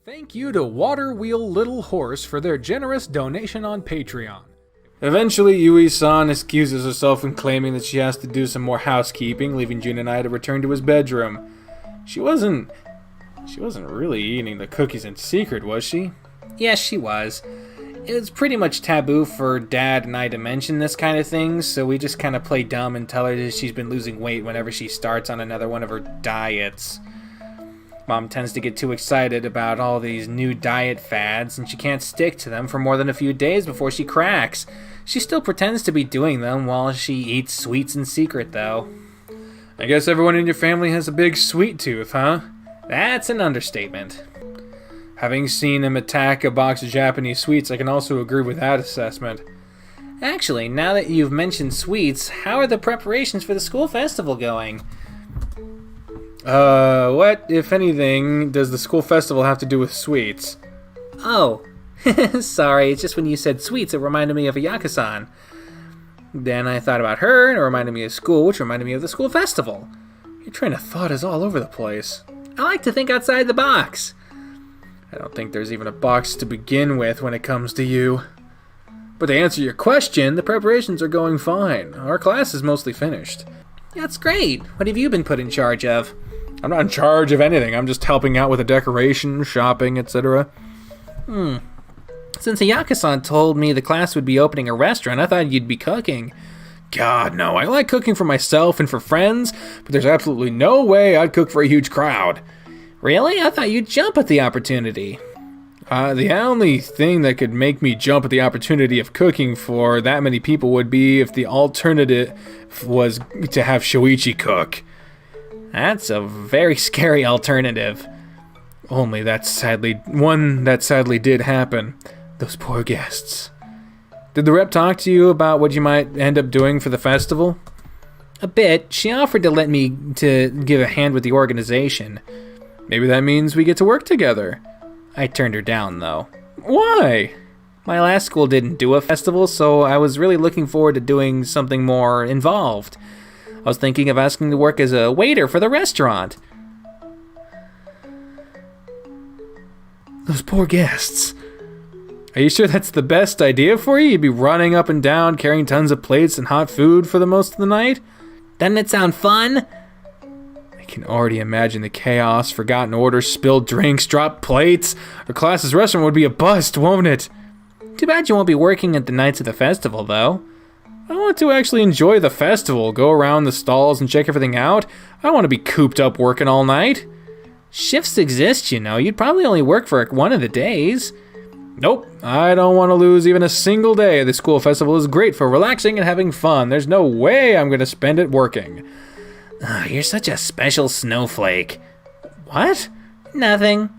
Thank you to Water Wheel Little Horse for their generous donation on Patreon. Eventually, Yui-san excuses herself in claiming that she has to do some more housekeeping, leaving Jun and I to return to his bedroom. She wasn't really eating the cookies in secret, was she? Yes, she was. It was pretty much taboo for Dad and I to mention this kind of thing, so we just kind of play dumb and tell her that she's been losing weight whenever she starts on another one of her diets. Mom tends to get too excited about all these new diet fads, and she can't stick to them for more than a few days before she cracks. She still pretends to be doing them while she eats sweets in secret, though. I guess everyone in your family has a big sweet tooth, huh? That's an understatement. Having seen him attack a box of Japanese sweets, I can also agree with that assessment. Actually, now that you've mentioned sweets, how are the preparations for the school festival going? What, if anything, does the school festival have to do with sweets? Oh, sorry, it's just when you said sweets, it reminded me of Ayaka-san. Then I thought about her, and it reminded me of school, which reminded me of the school festival. Your train of thought is all over the place. I like to think outside the box. I don't think there's even a box to begin with when it comes to you. But to answer your question, the preparations are going fine. Our class is mostly finished. That's great. What have you been put in charge of? I'm not in charge of anything. I'm just helping out with the decoration, shopping, etc. Since Ayaka-san told me the class would be opening a restaurant, I thought you'd be cooking. God, no. I like cooking for myself and for friends, but there's absolutely no way I'd cook for a huge crowd. Really? I thought you'd jump at the opportunity. The only thing that could make me jump at the opportunity of cooking for that many people would be if the alternative was to have Shoichi cook. That's a very scary alternative. Only one that sadly did happen. Those poor guests. Did the rep talk to you about what you might end up doing for the festival? A bit. She offered to let me give a hand with the organization. Maybe that means we get to work together. I turned her down, though. Why? My last school didn't do a festival, so I was really looking forward to doing something more involved. I was thinking of asking to work as a waiter for the restaurant. Those poor guests. Are you sure that's the best idea for you? You'd be running up and down, carrying tons of plates and hot food for the most of the night? Doesn't it sound fun? I can already imagine the chaos, forgotten orders, spilled drinks, dropped plates. Our class's restaurant would be a bust, won't it? Too bad you won't be working at the nights of the festival, though. I want to actually enjoy the festival, go around the stalls and check everything out. I don't want to be cooped up working all night. Shifts exist, you know. You'd probably only work for one of the days. Nope, I don't want to lose even a single day. The school festival is great for relaxing and having fun. There's no way I'm going to spend it working. You're such a special snowflake. What? Nothing.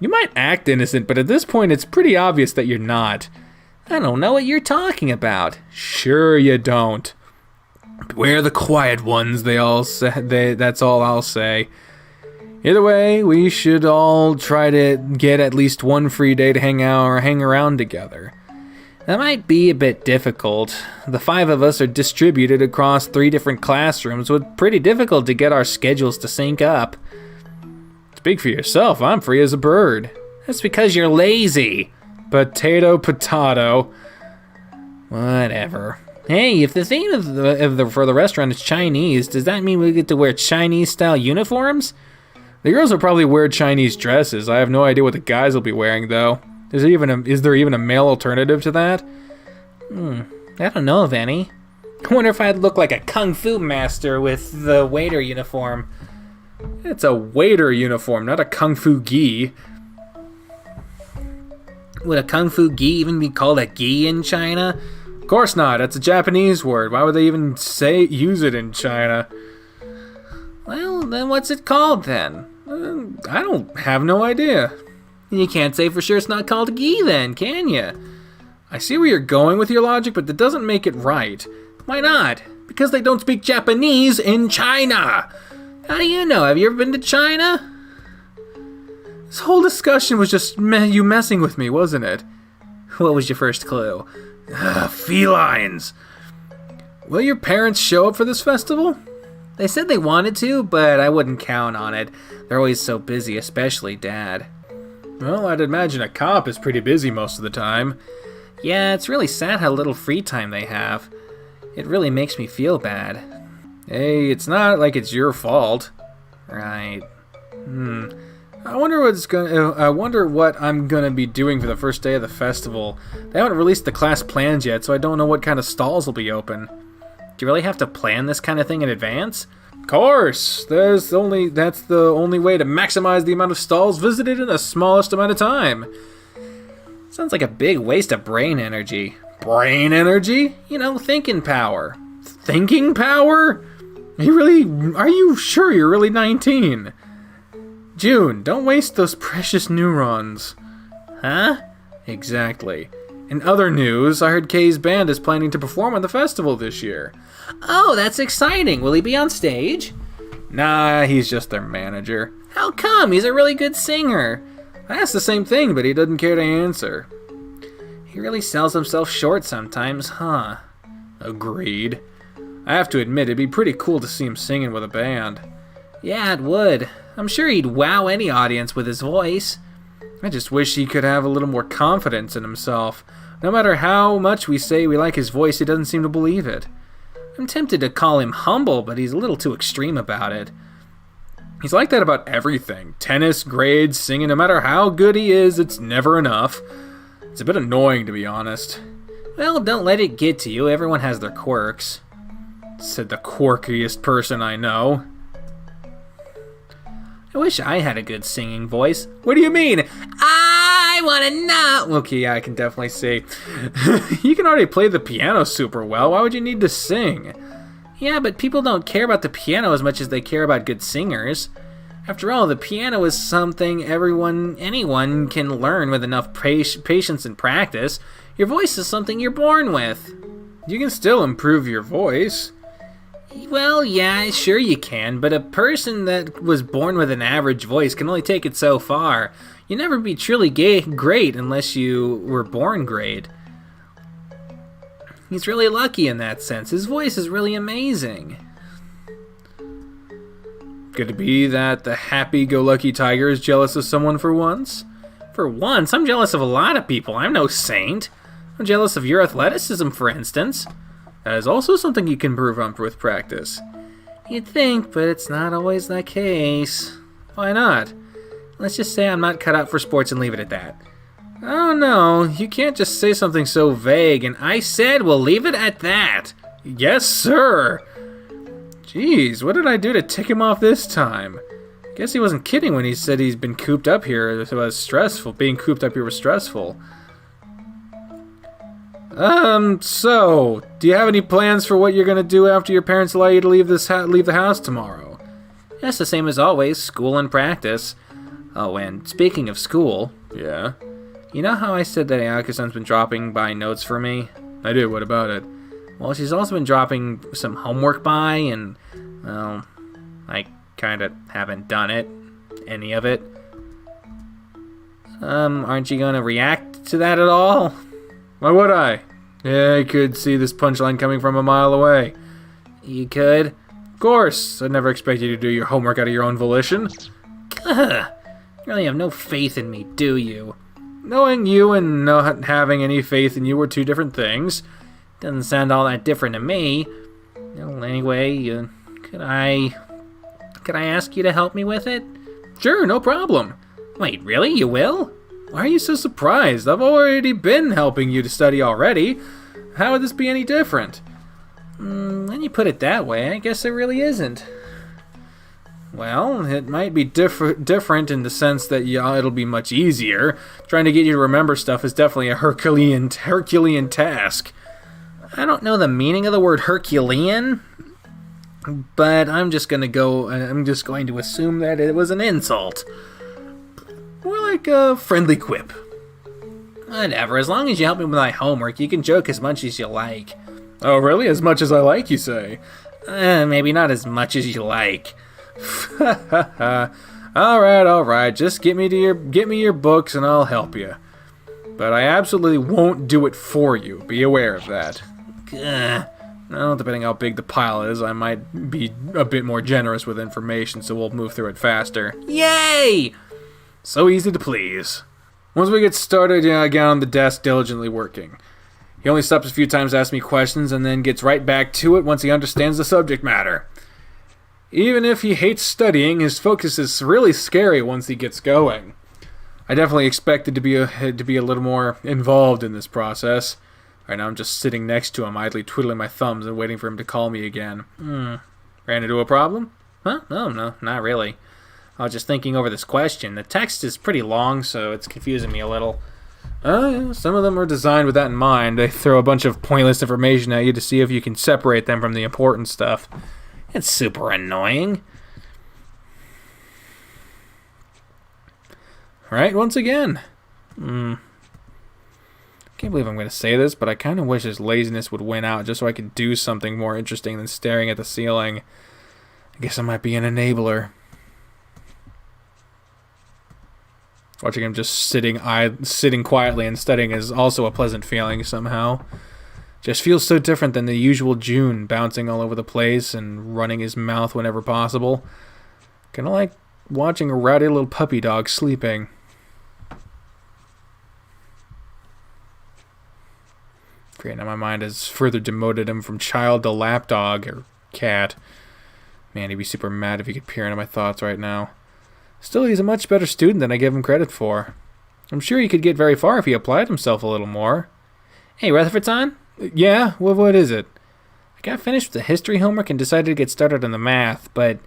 You might act innocent, but at this point it's pretty obvious that you're not. I don't know what you're talking about. Sure you don't. We're the quiet ones, they all say. That's all I'll say. Either way, we should all try to get at least one free day to hang out or hang around together. That might be a bit difficult. The 5 of us are distributed across 3 different classrooms, so it's pretty difficult to get our schedules to sync up. Speak for yourself, I'm free as a bird. That's because you're lazy. Potato. Whatever. Hey, if the theme for the restaurant is Chinese, does that mean we get to wear Chinese-style uniforms? The girls will probably wear Chinese dresses. I have no idea what the guys will be wearing, though. Is there even a male alternative to that? I don't know of any. I wonder if I'd look like a kung fu master with the waiter uniform. It's a waiter uniform, not a kung fu gi. Would a kung fu gi even be called a gi in China? Of course not. That's a Japanese word. Why would they even use it in China? Well, then what's it called then? I don't have no idea. You can't say for sure it's not called a gi then, can you? I see where you're going with your logic, but that doesn't make it right. Why not? Because they don't speak Japanese in China. How do you know? Have you ever been to China? This whole discussion was just you messing with me, wasn't it? What was your first clue? Felines. Will your parents show up for this festival? They said they wanted to, but I wouldn't count on it. They're always so busy, especially Dad. Well, I'd imagine a cop is pretty busy most of the time. Yeah, it's really sad how little free time they have. It really makes me feel bad. Hey, it's not like it's your fault. Right. I wonder what I'm gonna be doing for the first day of the festival. They haven't released the class plans yet, so I don't know what kind of stalls will be open. Do you really have to plan this kind of thing in advance? Of course! That's the only way to maximize the amount of stalls visited in the smallest amount of time. Sounds like a big waste of brain energy. Brain energy? Thinking power. Thinking power? Are you sure you're really 19? June, don't waste those precious neurons. Huh? Exactly. In other news, I heard Kay's band is planning to perform at the festival this year. Oh, that's exciting. Will he be on stage? Nah, he's just their manager. How come? He's a really good singer. I asked the same thing, but he doesn't care to answer. He really sells himself short sometimes, huh? Agreed. I have to admit, it'd be pretty cool to see him singing with a band. Yeah, it would. I'm sure he'd wow any audience with his voice. I just wish he could have a little more confidence in himself. No matter how much we say we like his voice, he doesn't seem to believe it. I'm tempted to call him humble, but he's a little too extreme about it. He's like that about everything. Tennis, grades, singing, no matter how good he is, it's never enough. It's a bit annoying, to be honest. Well, don't let it get to you. Everyone has their quirks. Said the quirkiest person I know. I wish I had a good singing voice. What do you mean? I wanna know. Okay, yeah, I can definitely see. You can already play the piano super well. Why would you need to sing? Yeah, but people don't care about the piano as much as they care about good singers. After all, the piano is something anyone can learn with enough patience and practice. Your voice is something you're born with. You can still improve your voice. Well, yeah, sure you can, but a person that was born with an average voice can only take it so far. You'll never be truly great unless you were born great. He's really lucky in that sense. His voice is really amazing. Could it be that the happy-go-lucky tiger is jealous of someone for once? For once? I'm jealous of a lot of people. I'm no saint. I'm jealous of your athleticism, for instance. That is also something you can improve on with practice. You'd think, but it's not always the case. Why not? Let's just say I'm not cut out for sports and leave it at that. I don't know. You can't just say something so vague, and I said we'll leave it at that. Yes, sir. Jeez, what did I do to tick him off this time? Guess he wasn't kidding when he said he's been cooped up here. It was stressful. Being cooped up here was stressful. So, do you have any plans for what you're gonna do after your parents allow you to leave the house tomorrow? That's the same as always, school and practice. Oh, and speaking of school... Yeah? You know how I said that Ayaka-san's been dropping by notes for me? I do, what about it? Well, she's also been dropping some homework by, and, well, I kinda haven't done it. Any of it. Aren't you gonna react to that at all? Why would I? Yeah, I could see this punchline coming from a mile away. You could? Of course. I'd never expect you to do your homework out of your own volition. Ugh. You really have no faith in me, do you? Knowing you and not having any faith in you are two different things. Doesn't sound all that different to me. Well, anyway, could I ask you to help me with it? Sure, no problem. Wait, really? You will? Why are you so surprised? I've already been helping you to study already. How would this be any different? When you put it that way, I guess it really isn't. Well, it might be different in the sense that it'll be much easier. Trying to get you to remember stuff is definitely a Herculean task. I don't know the meaning of the word Herculean, but I'm just going to assume that it was an insult. More like a friendly quip. Whatever, as long as you help me with my homework, you can joke as much as you like. Oh, really? As much as I like, you say? Maybe not as much as you like. Alright, just get me your books and I'll help you. But I absolutely won't do it for you. Be aware of that. Well, depending how big the pile is, I might be a bit more generous with information, so we'll move through it faster. Yay! So easy to please. Once we get started, I get on the desk diligently working. He only stops a few times to ask me questions and then gets right back to it once he understands the subject matter. Even if he hates studying, his focus is really scary once he gets going. I definitely expected to be a little more involved in this process. Right now I'm just sitting next to him, idly twiddling my thumbs and waiting for him to call me again. Ran into a problem? Huh? No, not really. I was just thinking over this question. The text is pretty long, so it's confusing me a little. Yeah, some of them are designed with that in mind. They throw a bunch of pointless information at you to see if you can separate them from the important stuff. It's super annoying. Right, once again. Can't believe I'm going to say this, but I kind of wish his laziness would win out just so I could do something more interesting than staring at the ceiling. I guess I might be an enabler. Watching him just sitting quietly and studying is also a pleasant feeling somehow. Just feels so different than the usual June, bouncing all over the place and running his mouth whenever possible. Kind of like watching a rowdy little puppy dog sleeping. Great, now my mind has further demoted him from child to lapdog or cat. Man, he'd be super mad if he could peer into my thoughts right now. Still, he's a much better student than I give him credit for. I'm sure he could get very far if he applied himself a little more. Hey, Rutherford's on? Yeah? What is it? I got finished with the history homework and decided to get started on the math, but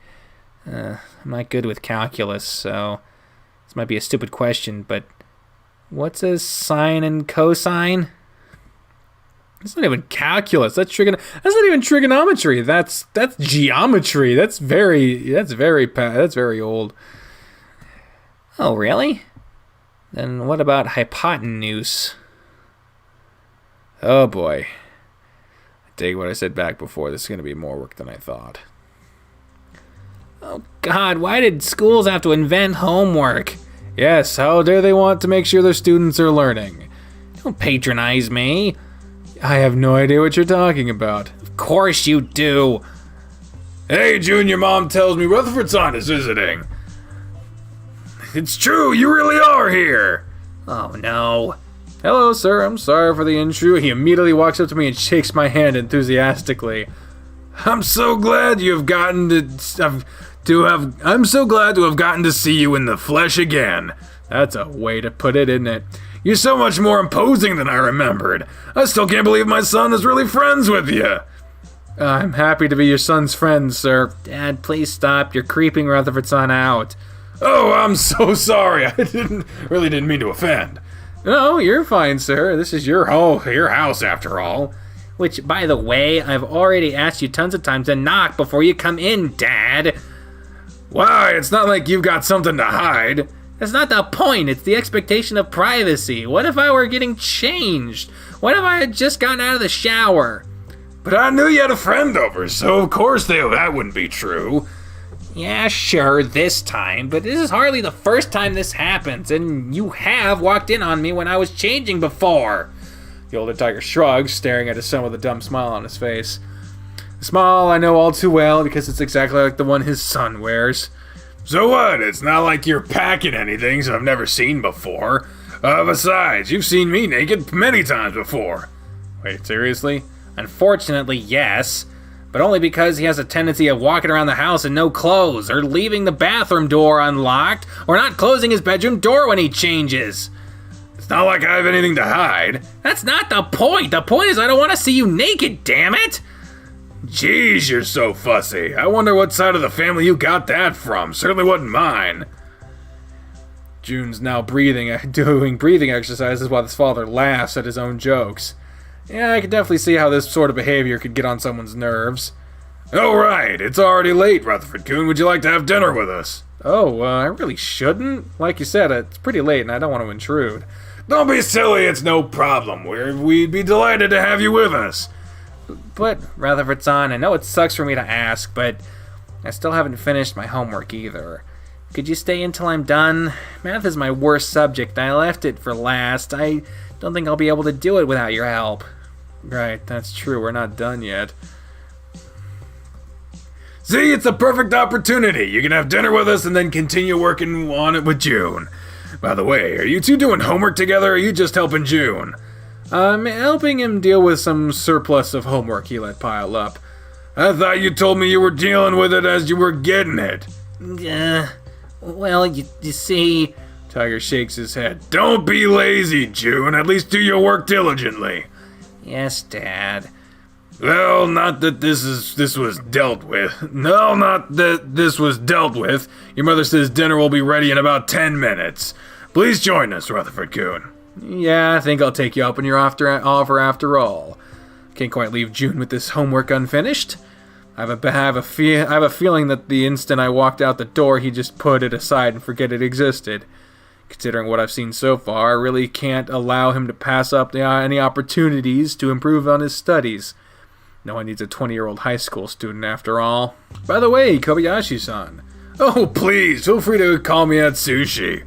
I'm not good with calculus, so this might be a stupid question, but what's a sine and cosine? That's not even calculus. That's not even trigonometry. That's geometry. That's very old. Oh, really? Then what about hypotenuse? Oh boy. I dig what I said back before. This is going to be more work than I thought. Oh God, why did schools have to invent homework? Yes, how dare they want to make sure their students are learning? Don't patronize me. I have no idea what you're talking about. Of course you do. Hey, June, your mom tells me Rutherford's is visiting. It's true, you really are here. Oh, no. Hello, sir. I'm sorry for the intrusion. He immediately walks up to me and shakes my hand enthusiastically. I'm so glad you have gotten I'm so glad to have gotten to see you in the flesh again. That's a way to put it, isn't it? You're so much more imposing than I remembered. I still can't believe my son is really friends with you. I'm happy to be your son's friend, sir. Dad, please stop. You're creeping Rutherford's out. Oh, I'm so sorry. I really didn't mean to offend. No, you're fine, sir. This is your house after all. Which, by the way, I've already asked you tons of times to knock before you come in, Dad. Why? It's not like you've got something to hide. That's not the point. It's the expectation of privacy. What if I were getting changed? What if I had just gotten out of the shower? But I knew you had a friend over, so of course that wouldn't be true. Yeah, sure, this time, but this is hardly the first time this happens, and you have walked in on me when I was changing before. The older tiger shrugs, staring at his son with a dumb smile on his face. A smile I know all too well because it's exactly like the one his son wears. So what? It's not like you're packing anything so I've never seen before. Besides, you've seen me naked many times before. Wait, seriously? Unfortunately, yes. But only because he has a tendency of walking around the house in no clothes, or leaving the bathroom door unlocked, or not closing his bedroom door when he changes. It's not like I have anything to hide. That's not the point. The point is I don't want to see you naked, damn it! Jeez, you're so fussy. I wonder what side of the family you got that from. Certainly wasn't mine. June's now doing breathing exercises while his father laughs at his own jokes. Yeah, I can definitely see how this sort of behavior could get on someone's nerves. Oh, right. It's already late, Rutherford Coon. Would you like to have dinner with us? Oh, I really shouldn't. Like you said, it's pretty late and I don't want to intrude. Don't be silly. It's no problem. We'd be delighted to have you with us. But, Rutherford's I know it sucks for me to ask, but I still haven't finished my homework either. Could you stay until I'm done? Math is my worst subject. I left it for last. I don't think I'll be able to do it without your help. Right, that's true. We're not done yet. See, it's a perfect opportunity. You can have dinner with us and then continue working on it with June. By the way, are you two doing homework together, or are you just helping June? I'm helping him deal with some surplus of homework he let pile up. I thought you told me you were dealing with it as you were getting it. Well, you see... Tiger shakes his head. Don't be lazy, June. At least do your work diligently. Yes, Dad. Well, not that this was dealt with. No, not that this was dealt with. Your mother says dinner will be ready in about 10 minutes. Please join us, Rutherford-kun. Yeah, I think I'll take you up on your offer after all. Can't quite leave June with this homework unfinished. I have a feeling that the instant I walked out the door, he just put it aside and forget it existed. Considering what I've seen so far, I really can't allow him to pass up any opportunities to improve on his studies. No one needs a 20-year-old high school student after all. By the way, Kobayashi-san. Oh, please, feel free to call me Atsushi.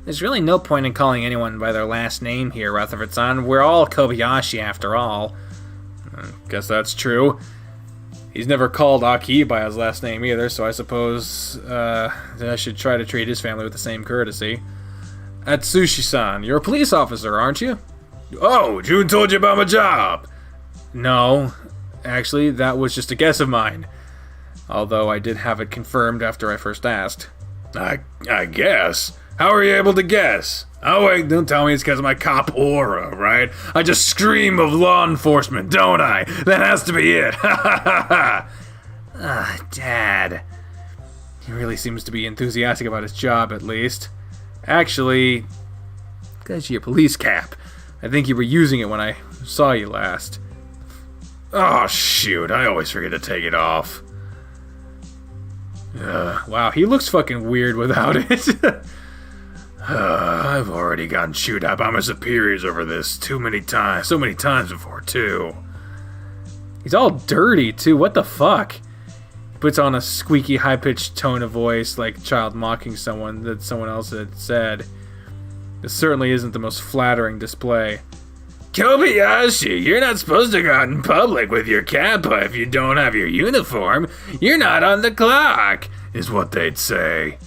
There's really no point in calling anyone by their last name here, Rutherford-san. We're all Kobayashi after all. Guess that's true. He's never called Aki by his last name either, so I suppose I should try to treat his family with the same courtesy. Atsushi-san, you're a police officer, aren't you? Oh, June told you about my job. No, actually, that was just a guess of mine. Although I did have it confirmed after I first asked. I guess. How are you able to guess? Oh wait, don't tell me it's because of my cop aura, right? I just scream of law enforcement, don't I? That has to be it. Ha ha ha ha. Dad. He really seems to be enthusiastic about his job, at least. Actually, because your police cap. I think you were using it when I saw you last. Oh shoot, I always forget to take it off. Wow, he looks fucking weird without it. I've already gotten chewed out by my superiors over this so many times before, too. He's all dirty, too. What the fuck? He puts on a squeaky, high-pitched tone of voice like a child mocking someone that someone else had said. This certainly isn't the most flattering display. Kobayashi, you're not supposed to go out in public with your kappa if you don't have your uniform. You're not on the clock, is what they'd say.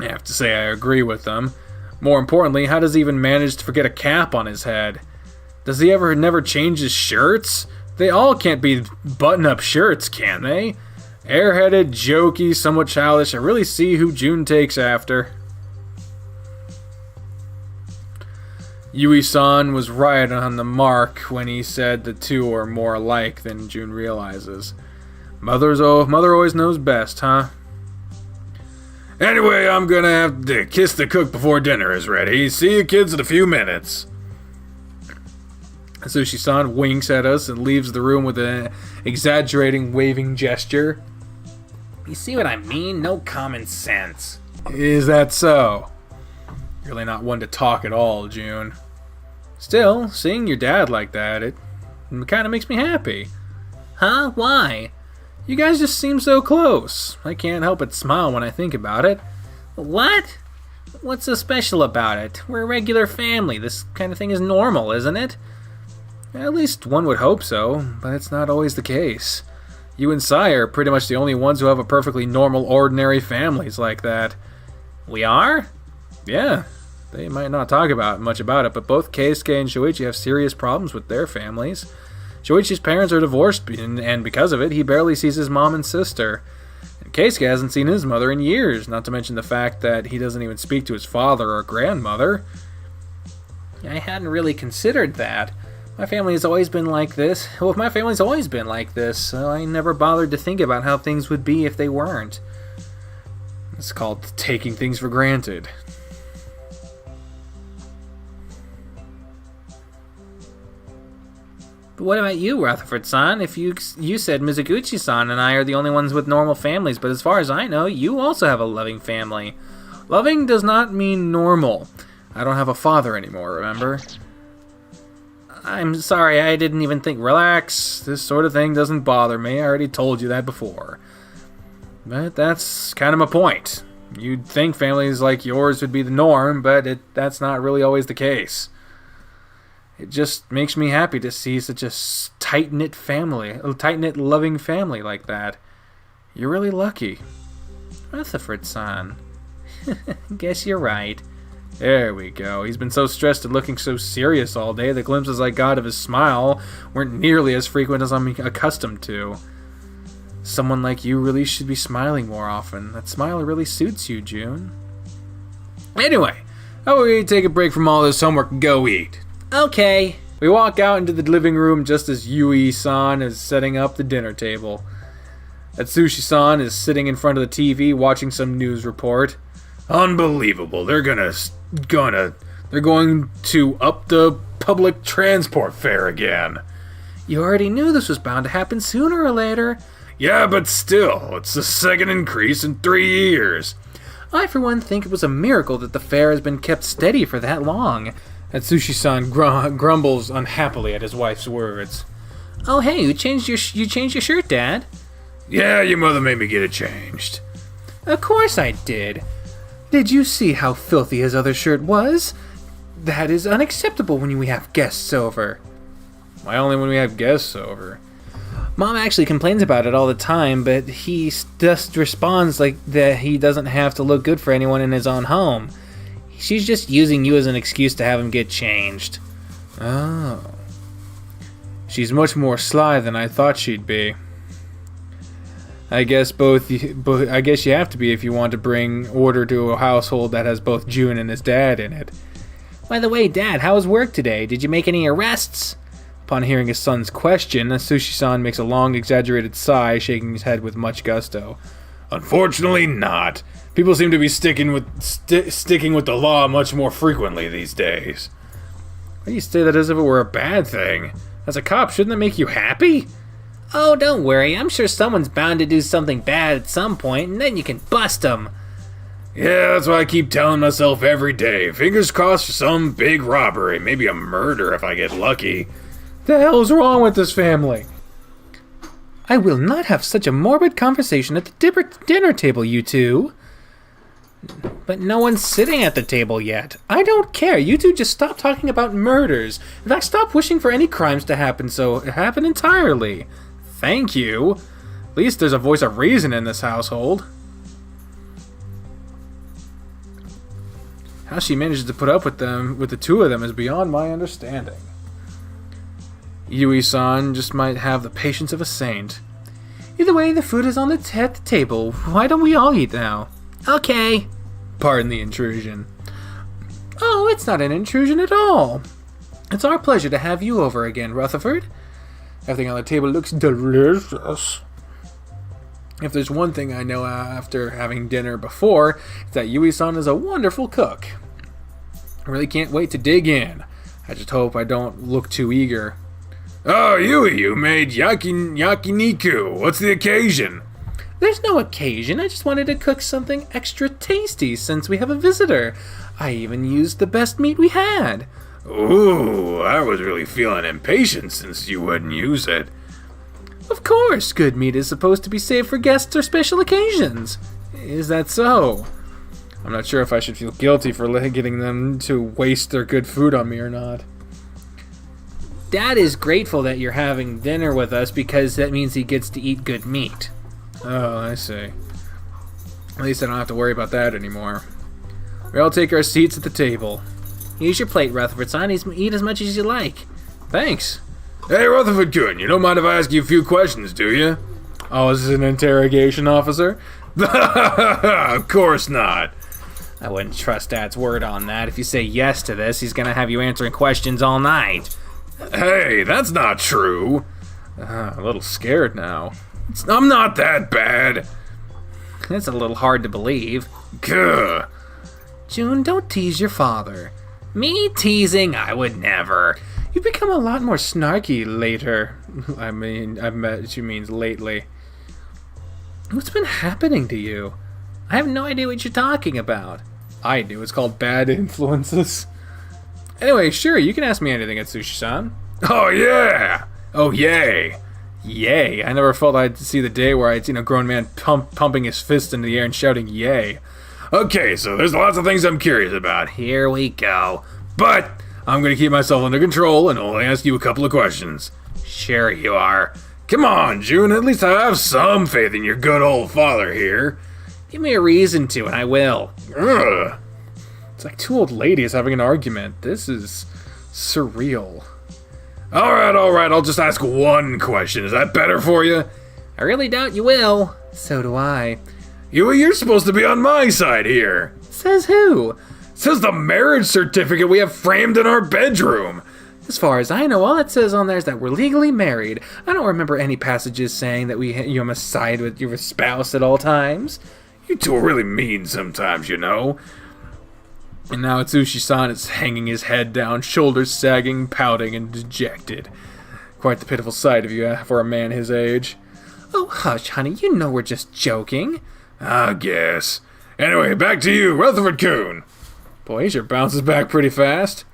I have to say I agree with them. More importantly, how does he even manage to forget a cap on his head? Does he never change his shirts? They all can't be button-up shirts, can they? Airheaded, jokey, somewhat childish. I really see who June takes after. Yui-san was right on the mark when he said the two are more alike than June realizes. Mother always knows best, huh? Anyway, I'm gonna have to kiss the cook before dinner is ready. See you kids in a few minutes. Sushi-san winks at us and leaves the room with an exaggerating waving gesture. You see what I mean? No common sense. Is that so? You're really not one to talk at all, June. Still, seeing your dad like that, it kind of makes me happy. Huh? Why? You guys just seem so close. I can't help but smile when I think about it. What? What's so special about it? We're a regular family. This kind of thing is normal, isn't it? At least one would hope so, but it's not always the case. You and Sai are pretty much the only ones who have a perfectly normal, ordinary families like that. We are? Yeah. They might not talk much about it, but both Keisuke and Shoichi have serious problems with their families. Shoichi's parents are divorced, and because of it, he barely sees his mom and sister. And Keisuke hasn't seen his mother in years, not to mention the fact that he doesn't even speak to his father or grandmother. I hadn't really considered that. My family's always been like this. Well, my family's always been like this, so I never bothered to think about how things would be if they weren't. It's called taking things for granted. But what about you, Rutherford-san? If you said Mizuguchi-san and I are the only ones with normal families, but as far as I know, you also have a loving family. Loving does not mean normal. I don't have a father anymore, remember? I'm sorry, I didn't even think. Relax. This sort of thing doesn't bother me. I already told you that before. But that's kind of my point. You'd think families like yours would be the norm, but that's not really always the case. It just makes me happy to see such a tight-knit family, a tight-knit, loving family like that. You're really lucky. Rutherford-san. Guess you're right. There we go. He's been so stressed and looking so serious all day, the glimpses I got of his smile weren't nearly as frequent as I'm accustomed to. Someone like you really should be smiling more often. That smile really suits you, June. Anyway, how about we take a break from all this homework and go eat? Okay. We walk out into the living room just as Yui-san is setting up the dinner table. Atsushi-san is sitting in front of the TV watching some news report. Unbelievable. They're going to up the public transport fare again. You already knew this was bound to happen sooner or later. Yeah, but still, it's the second increase in 3 years. I, for one, think it was a miracle that the fare has been kept steady for that long. Atsushi-san grumbles unhappily at his wife's words. Oh, hey, you changed your shirt, Dad? Yeah, your mother made me get it changed. Of course I did. Did you see how filthy his other shirt was? That is unacceptable when we have guests over. Why only when we have guests over? Mom actually complains about it all the time, but he just responds like that he doesn't have to look good for anyone in his own home. She's just using you as an excuse to have him get changed. Oh. She's much more sly than I thought she'd be. I guess you have to be if you want to bring order to a household that has both June and his dad in it. By the way, Dad, how was work today? Did you make any arrests? Upon hearing his son's question, Atsushi-san makes a long, exaggerated sigh, shaking his head with much gusto. Unfortunately not. People seem to be sticking with the law much more frequently these days. Why do you say that as if it were a bad thing? As a cop, shouldn't that make you happy? Oh, don't worry. I'm sure someone's bound to do something bad at some point, and then you can bust them. Yeah, that's what I keep telling myself every day. Fingers crossed for some big robbery, maybe a murder if I get lucky. The hell's wrong with this family? I will not have such a morbid conversation at the dinner table, you two. But no one's sitting at the table yet. I don't care. You two just stop talking about murders. In fact, stop wishing for any crimes to happen entirely. Thank you. At least there's a voice of reason in this household. How she manages to put up with the two of them, is beyond my understanding. Yui-san just might have the patience of a saint. Either way, the food is on the table. Why don't we all eat now? Okay. Pardon the intrusion. Oh, it's not an intrusion at all. It's our pleasure to have you over again, Rutherford. Everything on the table looks delicious. If there's one thing I know after having dinner before, it's that Yui-san is a wonderful cook. I really can't wait to dig in. I just hope I don't look too eager. Oh, Yui, you made yakiniku. What's the occasion? There's no occasion. I just wanted to cook something extra tasty since we have a visitor. I even used the best meat we had. Ooh, I was really feeling impatient since you wouldn't use it. Of course, good meat is supposed to be saved for guests or special occasions. Is that so? I'm not sure if I should feel guilty for getting them to waste their good food on me or not. Dad is grateful that you're having dinner with us because that means he gets to eat good meat. Oh, I see. At least I don't have to worry about that anymore. We all take our seats at the table. Use your plate, Rutherford-san. Eat as much as you like. Thanks. Hey, Rutherford-kun, you don't mind if I ask you a few questions, do you? Oh, is this an interrogation officer? Of course not. I wouldn't trust Dad's word on that. If you say yes to this, he's gonna have you answering questions all night. Hey, that's not true. A little scared now. I'm not that bad. It's a little hard to believe. Gah. June, don't tease your father. Me teasing? I would never. You've become a lot more snarky later. She means lately. What's been happening to you? I have no idea what you're talking about. I do. It's called bad influences. Anyway, sure, you can ask me anything, Atsushi-san. Oh, yeah. Oh, yay. Yay. I never felt I'd see the day where I'd seen a grown man pumping his fist into the air and shouting yay. Okay, so there's lots of things I'm curious about. Here we go. But I'm going to keep myself under control and only ask you a couple of questions. Sure you are. Come on, June, at least I have some faith in your good old father here. Give me a reason to, and I will. Ugh. It's like two old ladies having an argument. This is surreal. All right, I'll just ask one question. Is that better for you? I really doubt you will. So do I. You're supposed to be on my side here. Says who? Says the marriage certificate we have framed in our bedroom. As far as I know, all it says on there is that we're legally married. I don't remember any passages saying that you must side with your spouse at all times. You two are really mean sometimes, you know. And now Atsushi-san is hanging his head down, shoulders sagging, pouting, and dejected. Quite the pitiful sight of you for a man his age. Oh, hush, honey. You know we're just joking. I guess. Anyway, back to you, Rutherford-kun. Boy, he sure bounces back pretty fast.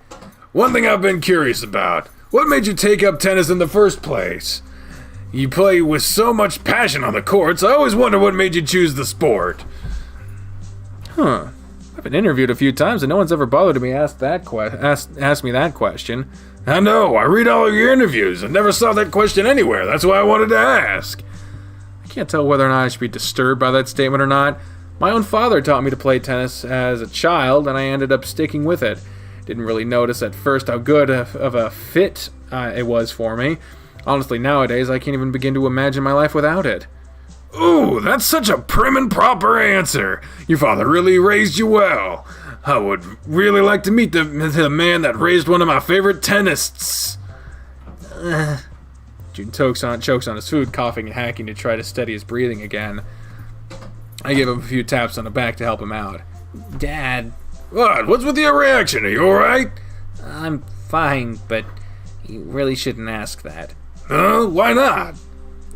One thing I've been curious about. What made you take up tennis in the first place? You play with so much passion on the courts, I always wonder what made you choose the sport. Huh. I've been interviewed a few times and no one's ever bothered me ask me that question. I know, I read all of your interviews and never saw that question anywhere. That's why I wanted to ask. I can't tell whether or not I should be disturbed by that statement or not. My own father taught me to play tennis as a child and I ended up sticking with it. Didn't really notice at first how good of a fit it was for me. Honestly, nowadays, I can't even begin to imagine my life without it. Ooh, that's such a prim and proper answer. Your father really raised you well. I would really like to meet the man that raised one of my favorite tennists. June chokes on his food, coughing and hacking to try to steady his breathing again. I give him a few taps on the back to help him out. Dad. What? What's with your reaction? Are you alright? I'm fine, but you really shouldn't ask that. Why not?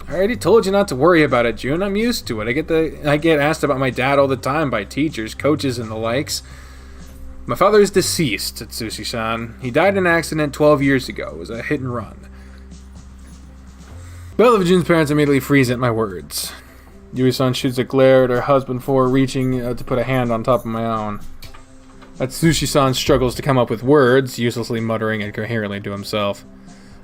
I already told you not to worry about it, June. I'm used to it. I get asked about my dad all the time by teachers, coaches, and the likes. My father is deceased, Atsushi-san. He died in an accident 12 years ago. It was a hit and run. Both of June's parents immediately freeze at my words. Yui-san shoots a glare at her husband before reaching to put a hand on top of my own. Atsushi-san struggles to come up with words, uselessly muttering incoherently to himself.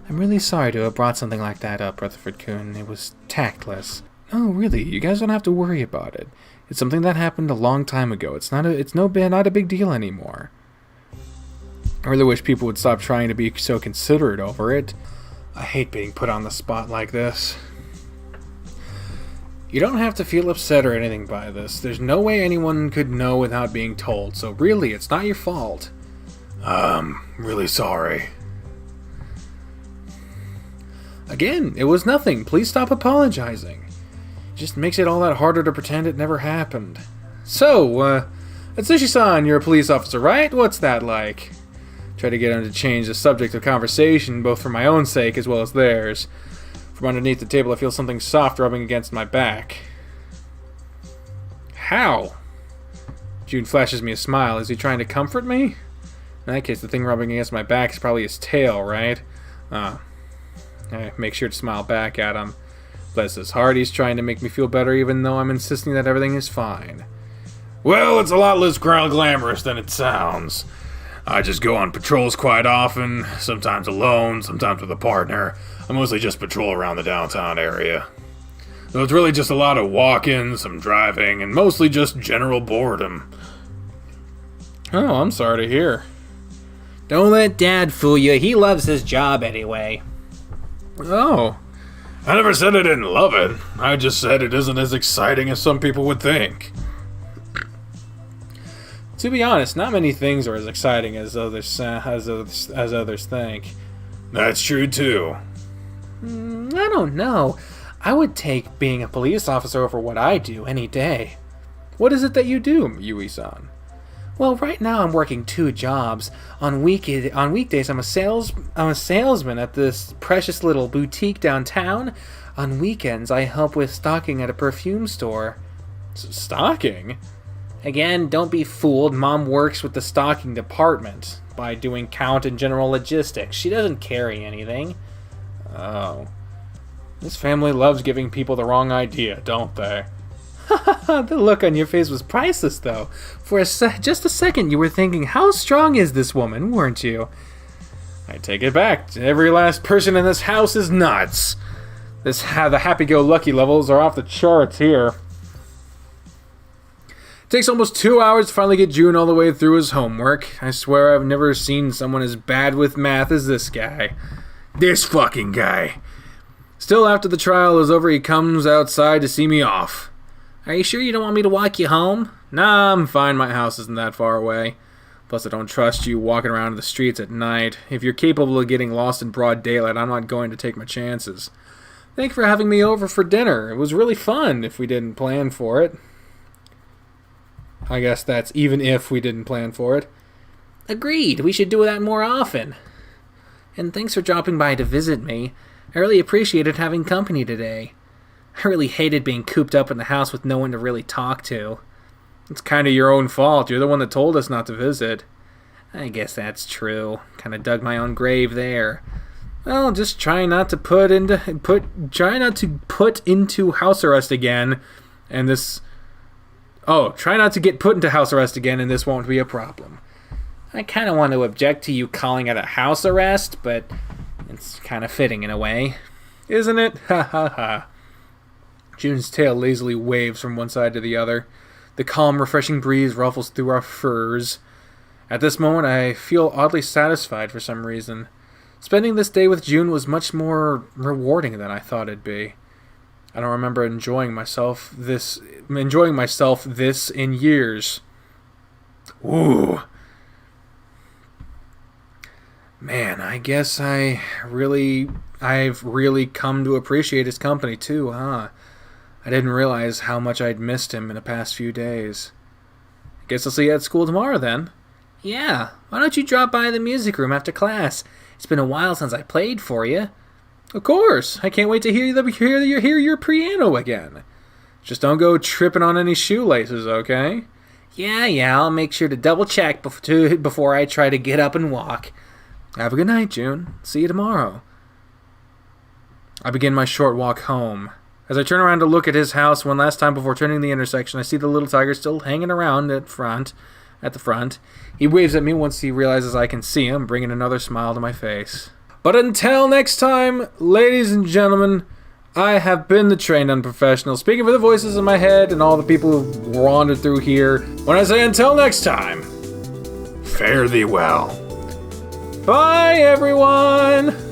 I'm really sorry to have brought something like that up, Rutherford-kun. It was tactless. No, really, you guys don't have to worry about it. It's something that happened a long time ago. It's not a big deal anymore. I really wish people would stop trying to be so considerate over it. I hate being put on the spot like this. You don't have to feel upset or anything by this. There's no way anyone could know without being told, so really, it's not your fault. Really sorry. Again, it was nothing. Please stop apologizing. It just makes it all that harder to pretend it never happened. So, Atsushi-san, you're a police officer, right? What's that like? Try to get him to change the subject of conversation, both for my own sake as well as theirs. From underneath the table, I feel something soft rubbing against my back. How? June flashes me a smile. Is he trying to comfort me? In that case, the thing rubbing against my back is probably his tail, right? I make sure to smile back at him. Bless his heart, he's trying to make me feel better even though I'm insisting that everything is fine. Well, it's a lot less glamorous than it sounds. I just go on patrols quite often, sometimes alone, sometimes with a partner. I mostly just patrol around the downtown area. So it's really just a lot of walking, some driving, and mostly just general boredom. Oh, I'm sorry to hear. Don't let Dad fool you. He loves his job anyway. Oh. I never said I didn't love it. I just said it isn't as exciting as some people would think. To be honest, not many things are as exciting as others think. That's true too. I don't know. I would take being a police officer over what I do any day. What is it that you do, Yui-san? Well, right now I'm working 2 jobs. On weekdays, I'm a salesman at this precious little boutique downtown. On weekends, I help with stocking at a perfume store. Stocking? Again, don't be fooled. Mom works with the stocking department by doing count and general logistics. She doesn't carry anything. Oh. This family loves giving people the wrong idea, don't they? The look on your face was priceless, though. For just a second, you were thinking, how strong is this woman, weren't you? I take it back. Every last person in this house is nuts. The happy-go-lucky levels are off the charts here. Takes almost 2 hours to finally get June all the way through his homework. I swear I've never seen someone as bad with math as this guy. This fucking guy. Still, after the trial is over, he comes outside to see me off. Are you sure you don't want me to walk you home? Nah, I'm fine. My house isn't that far away. Plus, I don't trust you walking around the streets at night. If you're capable of getting lost in broad daylight, I'm not going to take my chances. Thank you for having me over for dinner. It was really fun if we didn't plan for it. I guess that's even if we didn't plan for it. Agreed. We should do that more often. And thanks for dropping by to visit me. I really appreciated having company today. I really hated being cooped up in the house with no one to really talk to. It's kind of your own fault. You're the one that told us not to visit. I guess that's true. Kind of dug my own grave there. Well, just try not to put into house arrest again, and this... Oh, try not to get put into house arrest again, and this won't be a problem. I kind of want to object to you calling it a house arrest, but it's kind of fitting in a way. Isn't it? Ha ha ha. June's tail lazily waves from one side to the other. The calm, refreshing breeze ruffles through our furs. At this moment, I feel oddly satisfied for some reason. Spending this day with June was much more rewarding than I thought it'd be. I don't remember enjoying myself this in years. Ooh. Man, I guess I've really come to appreciate his company too, huh? I didn't realize how much I'd missed him in the past few days. Guess I'll see you at school tomorrow then. Yeah, why don't you drop by the music room after class? It's been a while since I played for you. Of course, I can't wait to hear your piano again. Just don't go tripping on any shoelaces, okay? Yeah, I'll make sure to double check before I try to get up and walk. Have a good night, June. See you tomorrow. I begin my short walk home. As I turn around to look at his house one last time before turning the intersection, I see the little tiger still hanging around at the front. He waves at me once he realizes I can see him, bringing another smile to my face. But until next time, ladies and gentlemen, I have been the trained unprofessional, speaking for the voices in my head and all the people who wandered through here. When I say until next time, fare thee well. Bye, everyone!